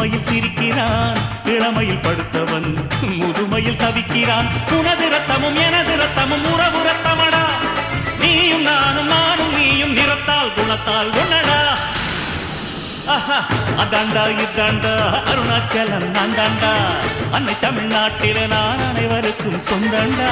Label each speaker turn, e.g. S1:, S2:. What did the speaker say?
S1: புதுமையில் சிரிக்கிறான், இளமையில் படுத்தவன் முதுமையில் தவிக்கிறான். உனது ரத்தமும் எனது ரத்தமும் உறவு ரத்தமடா, நீயும் நானும் நானும் நீயும் நிறத்தால் குணத்தால் ஒன்னடா. அதாண்டா இதாண்டா அருணாச்சலம் நான் தாண்டா, அன்னை தமிழ்நாட்டில நான் அனைவருக்கும் சொந்தண்டா.